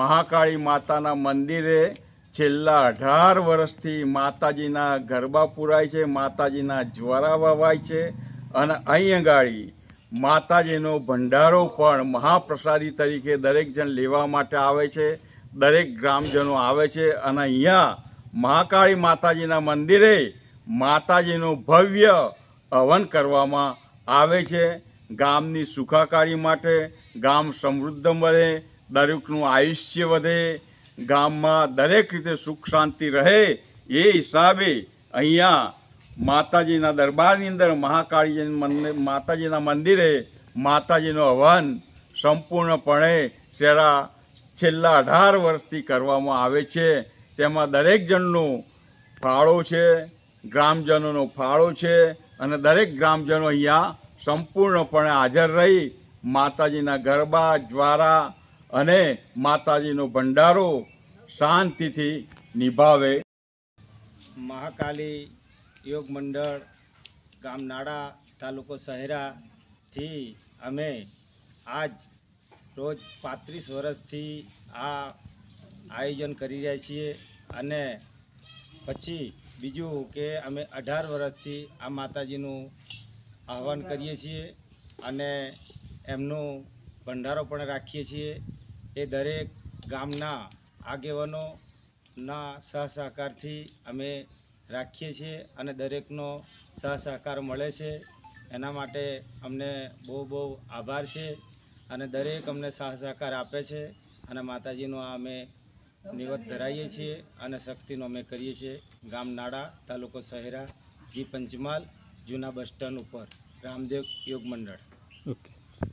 મહાકાળી માતાના મંદિરે છેલ્લા 18 વર્ષથી માતાજીના ગરબા પુરાય છે, માતાજીના જ્વારા વવાય છે અને અહીં ગાડી માતાજીનો ભંડારો પણ મહાપ્રસાદી તરીકે દરેક જણ લેવા માટે આવે છે. દરેક ગ્રામજનો આવે છે અને અહીંયા મહાકાળી માતાજીના મંદિરે માતાજીનું ભવ્ય હવન કરવામાં આવે છે. ગામની સુખાકારી માટે, ગામ સમૃદ્ધ બને, દરેકનું આયુષ્ય વધે, ગામમાં દરેક રીતે સુખ શાંતિ રહે એ હિસાબે અહીંયા માતાજીના દરબારની અંદર માતાજીના મંદિરે માતાજીનો હવન સંપૂર્ણપણે છેલ્લા 18 વર્ષથી કરવામાં આવે છે. તેમાં દરેક જણનો ફાળો છે, ગ્રામજનોનો ફાળો છે અને દરેક ગ્રામજનો અહીંયા સંપૂર્ણપણે હાજર રહી માતાજીના ગરબા, જ્વારા અને માતાજીનો ભંડારો શાંતિથી નિભાવે. મહાકાલી યોગ મંડળ ગામ નાડા તાલુકો શહેરાથી અમે આજ રોજ 35 વર્ષથી આ આયોજન કરી રહ્યા છીએ અને પછી બીજું કે અમે 18 વર્ષથી આ માતાજીનું આહવાન કરીએ છીએ અને એમનો ભંડારો પણ રાખીએ છીએ. એ દરેક ગામના આગેવાનોના સહસહકારથી અમે રાખીએ છીએ અને દરેકનો સહસહકાર મળે છે. એના માટે અમને બહુ બહુ આભાર છે અને દરેક અમને સહસહકાર આપે છે અને માતાજીનો અમે નિવેદ ધરાવીએ છીએ અને શક્તિનો અમે કરીએ છીએ. ગામ નાડા તાલુકો શહેરા જી પંચમહાલ જૂના બસ સ્ટેન્ડ ઉપર રામદેવ યોગ મંડળ. ઓકે.